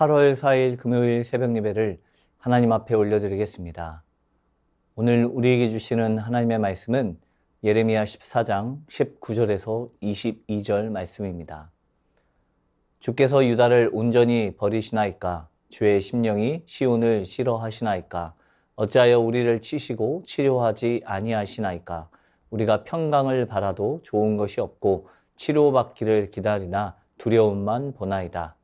8월 4일 금요일 새벽 예배를 하나님 앞에 올려드리겠습니다. 오늘 우리에게 주시는 하나님의 말씀은 예레미야 14장 19절에서 22절 말씀입니다. 주께서 유다를 온전히 버리시나이까? 주의 심령이 시온을 싫어하시나이까? 어찌하여 우리를 치시고 치료하지 아니하시나이까? 우리가 평강을 바라도 좋은 것이 없고 치료받기를 기다리나 두려움만 보나이다.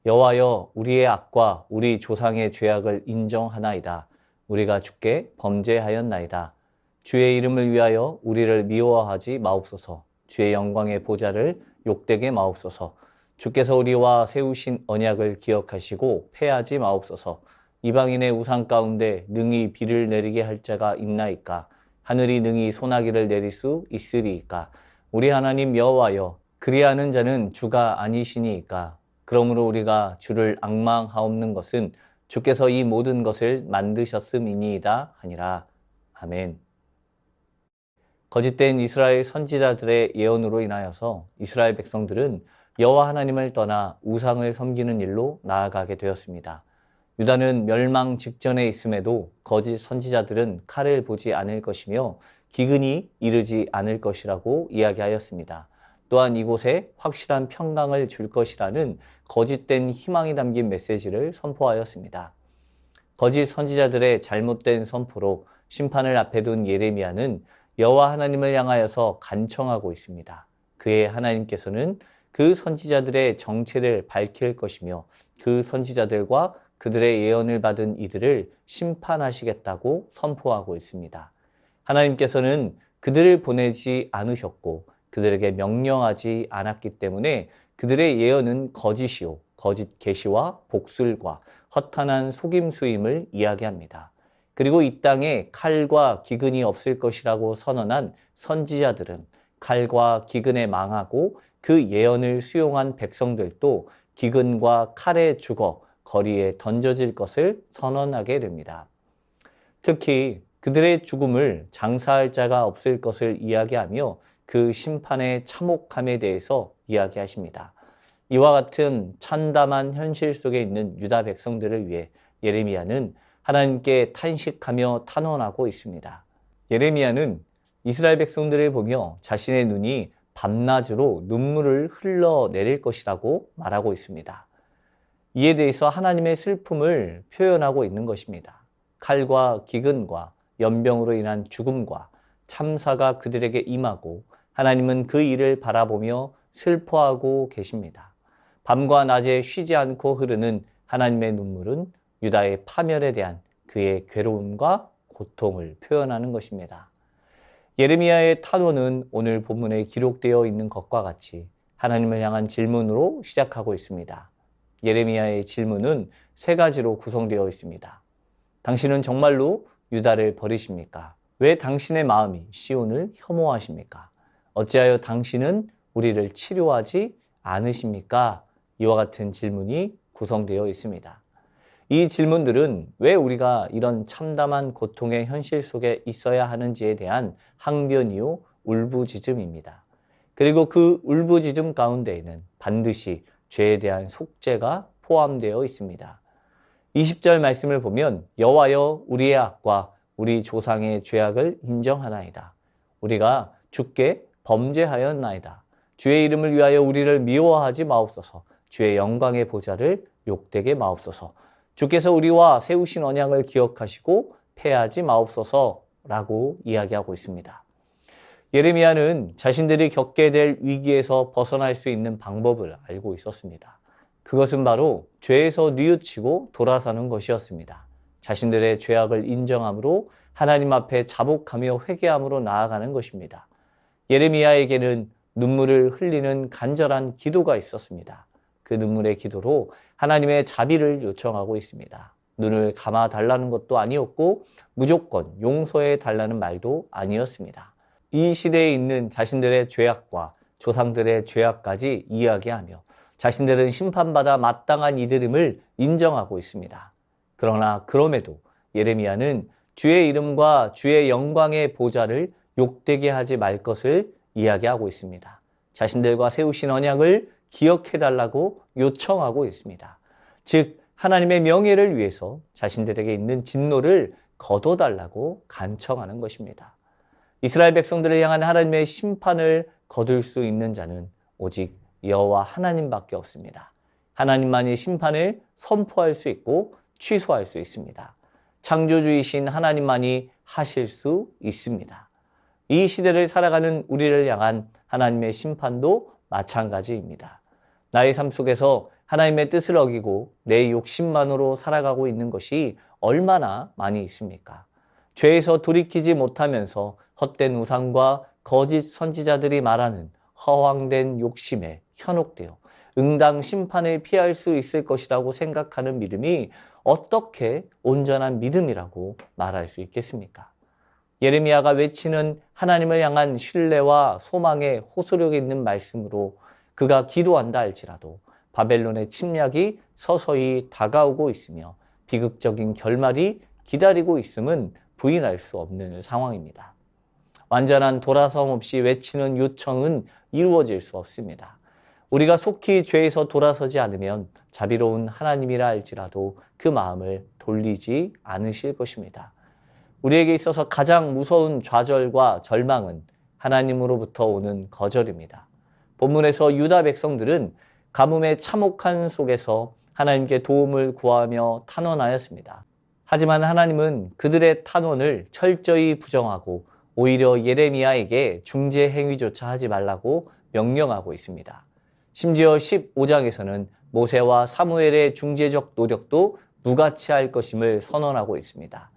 여호와여, 우리의 악과 우리 조상의 죄악을 인정하나이다. 우리가 주께 범죄하였나이다. 주의 이름을 위하여 우리를 미워하지 마옵소서. 주의 영광의 보좌를 욕되게 마옵소서. 주께서 우리와 세우신 언약을 기억하시고 패하지 마옵소서. 이방인의 우상 가운데 능히 비를 내리게 할 자가 있나이까? 하늘이 능히 소나기를 내릴 수 있으리이까? 우리 하나님 여호와여, 그리하는 자는 주가 아니시니이까? 그러므로 우리가 주를 앙망하옵는 것은 주께서 이 모든 것을 만드셨음이니이다 하니라. 아멘. 거짓된 이스라엘 선지자들의 예언으로 인하여서 이스라엘 백성들은 여호와 하나님을 떠나 우상을 섬기는 일로 나아가게 되었습니다. 유다는 멸망 직전에 있음에도 거짓 선지자들은 칼을 보지 않을 것이며 기근이 이르지 않을 것이라고 이야기하였습니다. 또한 이곳에 확실한 평강을 줄 것이라는 거짓된 희망이 담긴 메시지를 선포하였습니다. 거짓 선지자들의 잘못된 선포로 심판을 앞에 둔 예레미야는 여호와 하나님을 향하여서 간청하고 있습니다. 그의 하나님께서는 그 선지자들의 정체를 밝힐 것이며 그 선지자들과 그들의 예언을 받은 이들을 심판하시겠다고 선포하고 있습니다. 하나님께서는 그들을 보내지 않으셨고 그들에게 명령하지 않았기 때문에 그들의 예언은 거짓이요, 거짓 계시와 복술과 허탄한 속임수임을 이야기합니다. 그리고 이 땅에 칼과 기근이 없을 것이라고 선언한 선지자들은 칼과 기근에 망하고 그 예언을 수용한 백성들도 기근과 칼에 죽어 거리에 던져질 것을 선언하게 됩니다. 특히 그들의 죽음을 장사할 자가 없을 것을 이야기하며 그 심판의 참혹함에 대해서 이야기하십니다. 이와 같은 참담한 현실 속에 있는 유다 백성들을 위해 예레미야는 하나님께 탄식하며 탄원하고 있습니다. 예레미야는 이스라엘 백성들을 보며 자신의 눈이 밤낮으로 눈물을 흘러내릴 것이라고 말하고 있습니다. 이에 대해서 하나님의 슬픔을 표현하고 있는 것입니다. 칼과 기근과 연병으로 인한 죽음과 참사가 그들에게 임하고 하나님은 그 일을 바라보며 슬퍼하고 계십니다. 밤과 낮에 쉬지 않고 흐르는 하나님의 눈물은 유다의 파멸에 대한 그의 괴로움과 고통을 표현하는 것입니다. 예레미야의 탄원은 오늘 본문에 기록되어 있는 것과 같이 하나님을 향한 질문으로 시작하고 있습니다. 예레미야의 질문은 세 가지로 구성되어 있습니다. 당신은 정말로 유다를 버리십니까? 왜 당신의 마음이 시온을 혐오하십니까? 어찌하여 당신은 우리를 치료하지 않으십니까? 이와 같은 질문이 구성되어 있습니다. 이 질문들은 왜 우리가 이런 참담한 고통의 현실 속에 있어야 하는지에 대한 항변이요, 울부짖음입니다. 그리고 그 울부짖음 가운데에는 반드시 죄에 대한 속죄가 포함되어 있습니다. 20절 말씀을 보면 여호와여, 우리의 악과 우리 조상의 죄악을 인정하나이다. 우리가 주께 범죄하였나이다. 주의 이름을 위하여 우리를 미워하지 마옵소서. 주의 영광의 보좌를 욕되게 마옵소서. 주께서 우리와 세우신 언약을 기억하시고 패하지 마옵소서라고 이야기하고 있습니다. 예레미야는 자신들이 겪게 될 위기에서 벗어날 수 있는 방법을 알고 있었습니다. 그것은 바로 죄에서 뉘우치고 돌아서는 것이었습니다. 자신들의 죄악을 인정함으로 하나님 앞에 자복하며 회개함으로 나아가는 것입니다. 예레미야에게는 눈물을 흘리는 간절한 기도가 있었습니다. 그 눈물의 기도로 하나님의 자비를 요청하고 있습니다. 눈을 감아 달라는 것도 아니었고 무조건 용서해 달라는 말도 아니었습니다. 이 시대에 있는 자신들의 죄악과 조상들의 죄악까지 이야기하며 자신들은 심판받아 마땅한 이들임을 인정하고 있습니다. 그러나 그럼에도 예레미야는 주의 이름과 주의 영광의 보좌를 욕되게 하지 말 것을 이야기하고 있습니다. 자신들과 세우신 언약을 기억해달라고 요청하고 있습니다. 즉 하나님의 명예를 위해서 자신들에게 있는 진노를 거둬달라고 간청하는 것입니다. 이스라엘 백성들을 향한 하나님의 심판을 거둘 수 있는 자는 오직 여호와 하나님밖에 없습니다. 하나님만이 심판을 선포할 수 있고 취소할 수 있습니다. 창조주이신 하나님만이 하실 수 있습니다. 이 시대를 살아가는 우리를 향한 하나님의 심판도 마찬가지입니다. 나의 삶 속에서 하나님의 뜻을 어기고 내 욕심만으로 살아가고 있는 것이 얼마나 많이 있습니까? 죄에서 돌이키지 못하면서 헛된 우상과 거짓 선지자들이 말하는 허황된 욕심에 현혹되어 응당 심판을 피할 수 있을 것이라고 생각하는 믿음이 어떻게 온전한 믿음이라고 말할 수 있겠습니까? 예레미야가 외치는 하나님을 향한 신뢰와 소망의 호소력 있는 말씀으로 그가 기도한다 할지라도 바벨론의 침략이 서서히 다가오고 있으며 비극적인 결말이 기다리고 있음은 부인할 수 없는 상황입니다. 완전한 돌아섬 없이 외치는 요청은 이루어질 수 없습니다. 우리가 속히 죄에서 돌아서지 않으면 자비로운 하나님이라 할지라도 그 마음을 돌리지 않으실 것입니다. 우리에게 있어서 가장 무서운 좌절과 절망은 하나님으로부터 오는 거절입니다. 본문에서 유다 백성들은 가뭄의 참혹한 속에서 하나님께 도움을 구하며 탄원하였습니다. 하지만 하나님은 그들의 탄원을 철저히 부정하고 오히려 예레미야에게 중재 행위조차 하지 말라고 명령하고 있습니다. 심지어 15장에서는 모세와 사무엘의 중재적 노력도 무가치할 것임을 선언하고 있습니다.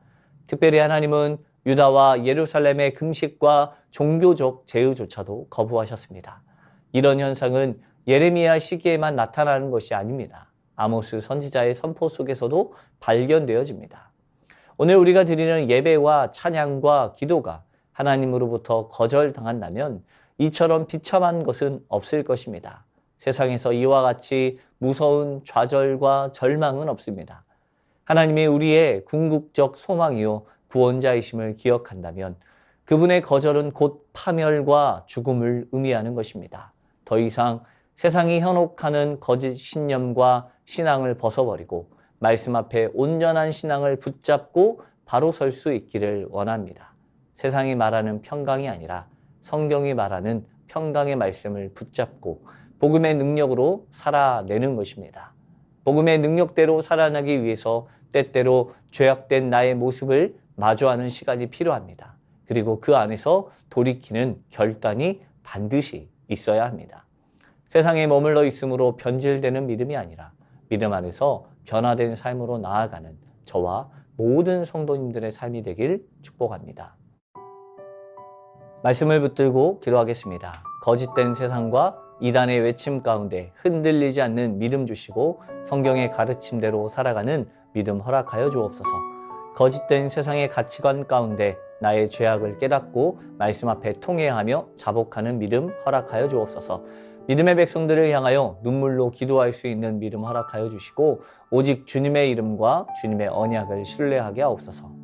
특별히 하나님은 유다와 예루살렘의 금식과 종교적 제의조차도 거부하셨습니다. 이런 현상은 예레미야 시기에만 나타나는 것이 아닙니다. 아모스 선지자의 선포 속에서도 발견되어집니다. 오늘 우리가 드리는 예배와 찬양과 기도가 하나님으로부터 거절당한다면 이처럼 비참한 것은 없을 것입니다. 세상에서 이와 같이 무서운 좌절과 절망은 없습니다. 하나님이 우리의 궁극적 소망이요 구원자이심을 기억한다면 그분의 거절은 곧 파멸과 죽음을 의미하는 것입니다. 더 이상 세상이 현혹하는 거짓 신념과 신앙을 벗어버리고 말씀 앞에 온전한 신앙을 붙잡고 바로 설 수 있기를 원합니다. 세상이 말하는 평강이 아니라 성경이 말하는 평강의 말씀을 붙잡고 복음의 능력으로 살아내는 것입니다. 복음의 능력대로 살아나기 위해서 때때로 죄악된 나의 모습을 마주하는 시간이 필요합니다. 그리고 그 안에서 돌이키는 결단이 반드시 있어야 합니다. 세상에 머물러 있으므로 변질되는 믿음이 아니라 믿음 안에서 변화된 삶으로 나아가는 저와 모든 성도님들의 삶이 되길 축복합니다. 말씀을 붙들고 기도하겠습니다. 거짓된 세상과 이단의 외침 가운데 흔들리지 않는 믿음 주시고 성경의 가르침대로 살아가는 믿음 허락하여 주옵소서. 거짓된 세상의 가치관 가운데 나의 죄악을 깨닫고 말씀 앞에 통회하며 자복하는 믿음 허락하여 주옵소서. 믿음의 백성들을 향하여 눈물로 기도할 수 있는 믿음 허락하여 주시고 오직 주님의 이름과 주님의 언약을 신뢰하게 하옵소서.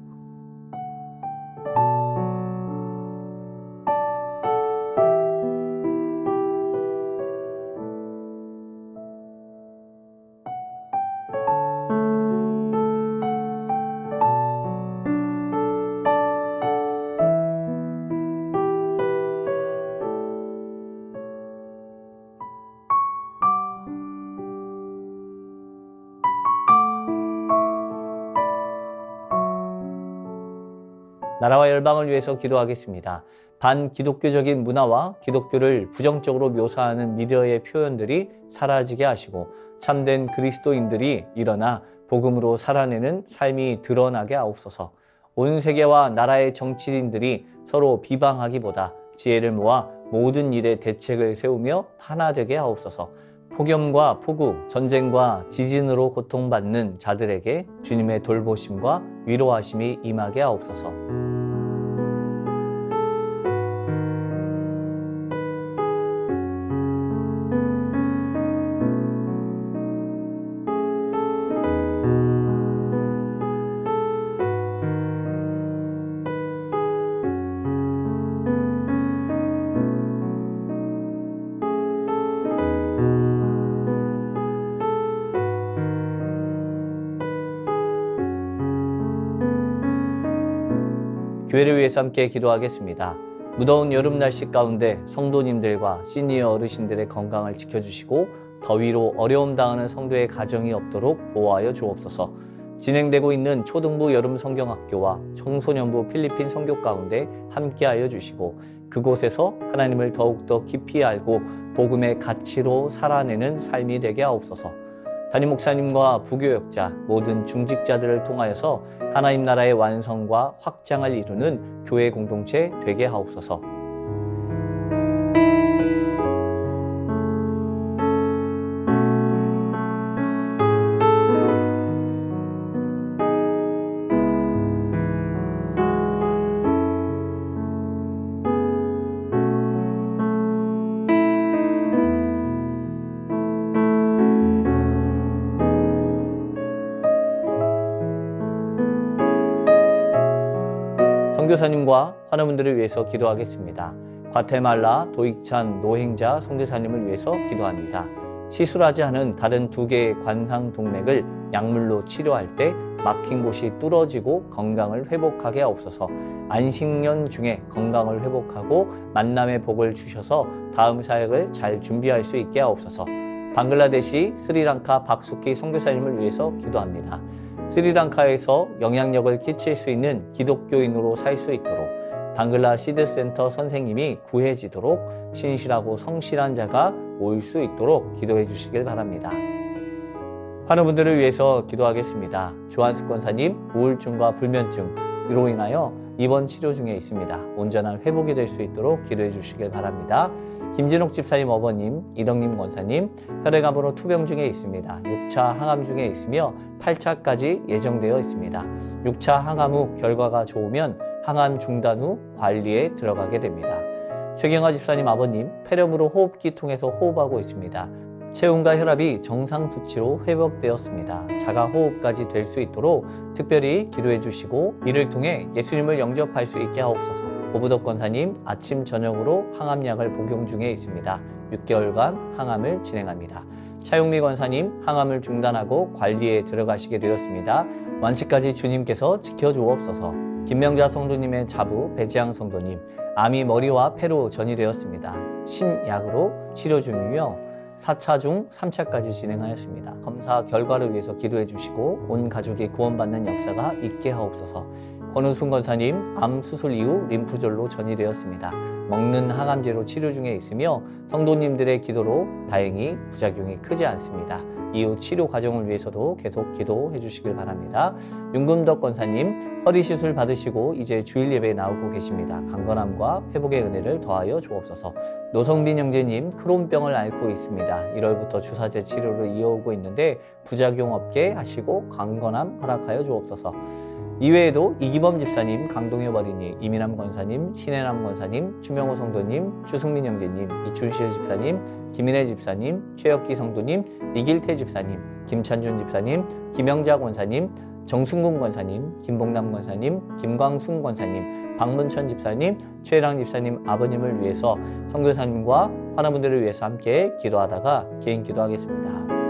나라와 열방을 위해서 기도하겠습니다. 반기독교적인 문화와 기독교를 부정적으로 묘사하는 미디어의 표현들이 사라지게 하시고 참된 그리스도인들이 일어나 복음으로 살아내는 삶이 드러나게 하옵소서. 온 세계와 나라의 정치인들이 서로 비방하기보다 지혜를 모아 모든 일에 대책을 세우며 하나 되게 하옵소서. 폭염과 폭우, 전쟁과 지진으로 고통받는 자들에게 주님의 돌보심과 위로하심이 임하게 하옵소서. 교회를 위해서 함께 기도하겠습니다. 무더운 여름 날씨 가운데 성도님들과 시니어 어르신들의 건강을 지켜주시고 더위로 어려움 당하는 성도의 가정이 없도록 보호하여 주옵소서. 진행되고 있는 초등부 여름 성경학교와 청소년부 필리핀 선교 가운데 함께하여 주시고 그곳에서 하나님을 더욱더 깊이 알고 복음의 가치로 살아내는 삶이 되게 하옵소서. 담임 목사님과 부교역자 모든 중직자들을 통하여서 하나님 나라의 완성과 확장을 이루는 교회 공동체 되게 하옵소서. 선교사님과 환우분들을 위해서 기도하겠습니다. 과테말라 도익찬 노행자 선교사님을 위해서 기도합니다. 시술하지 않은 다른 2개의 관상 동맥을 약물로 치료할 때 막힌 곳이 뚫어지고 건강을 회복하게 하옵소서. 안식년 중에 건강을 회복하고 만남의 복을 주셔서 다음 사역을 잘 준비할 수 있게 하옵소서. 방글라데시 스리랑카 박숙기 선교사님을 위해서 기도합니다. 스리랑카에서 영향력을 끼칠 수 있는 기독교인으로 살 수 있도록 방글라 시드센터 선생님이 구해지도록 신실하고 성실한 자가 모일 수 있도록 기도해 주시길 바랍니다. 환우분들을 위해서 기도하겠습니다. 조한숙 권사님 우울증과 불면증으로 인하여 입원 치료 중에 있습니다. 온전한 회복이 될 수 있도록 기도해 주시길 바랍니다. 김진옥 집사님 어머님, 이덕림 권사님 혈액암으로 투병 중에 있습니다. 6차 항암 중에 있으며 8차까지 예정되어 있습니다. 6차 항암 후 결과가 좋으면 항암 중단 후 관리에 들어가게 됩니다. 최경화 집사님 아버님 폐렴으로 호흡기 통해서 호흡하고 있습니다. 체온과 혈압이 정상 수치로 회복되었습니다. 자가 호흡까지 될 수 있도록 특별히 기도해 주시고 이를 통해 예수님을 영접할 수 있게 하옵소서. 고부덕 권사님 아침 저녁으로 항암약을 복용 중에 있습니다. 6개월간 항암을 진행합니다. 차용미 권사님 항암을 중단하고 관리에 들어가시게 되었습니다. 완치까지 주님께서 지켜주옵소서. 김명자 성도님의 자부 배지양 성도님 암이 머리와 폐로 전이되었습니다. 신약으로 치료 중이며 4차 중 3차까지 진행하였습니다. 검사 결과를 위해서 기도해 주시고 온 가족이 구원받는 역사가 있게 하옵소서. 권우순 권사님 암 수술 이후 림프절로 전이되었습니다. 먹는 항암제로 치료 중에 있으며 성도님들의 기도로 다행히 부작용이 크지 않습니다. 이후 치료 과정을 위해서도 계속 기도해 주시길 바랍니다. 윤금덕 권사님 허리 시술 받으시고 이제 주일 예배에 나오고 계십니다. 강건함과 회복의 은혜를 더하여 주옵소서. 노성빈 형제님 크론병을 앓고 있습니다. 1월부터 주사제 치료를 이어오고 있는데 부작용 없게 하시고 강건함 허락하여 주옵소서. 이외에도 이기범 집사님, 강동엽 어린이, 이민남 권사님, 신혜남 권사님, 추명호 성도님, 추승민 형제님, 이춘실 집사님, 김인혜 집사님, 최혁기 성도님, 이길태 집사님, 김찬준 집사님, 김영자 권사님, 정순근 권사님, 김봉남 권사님, 김광순 권사님, 박문천 집사님, 최랑 집사님 아버님을 위해서 선교사님과 환우분들을 위해서 함께 기도하다가 개인 기도하겠습니다.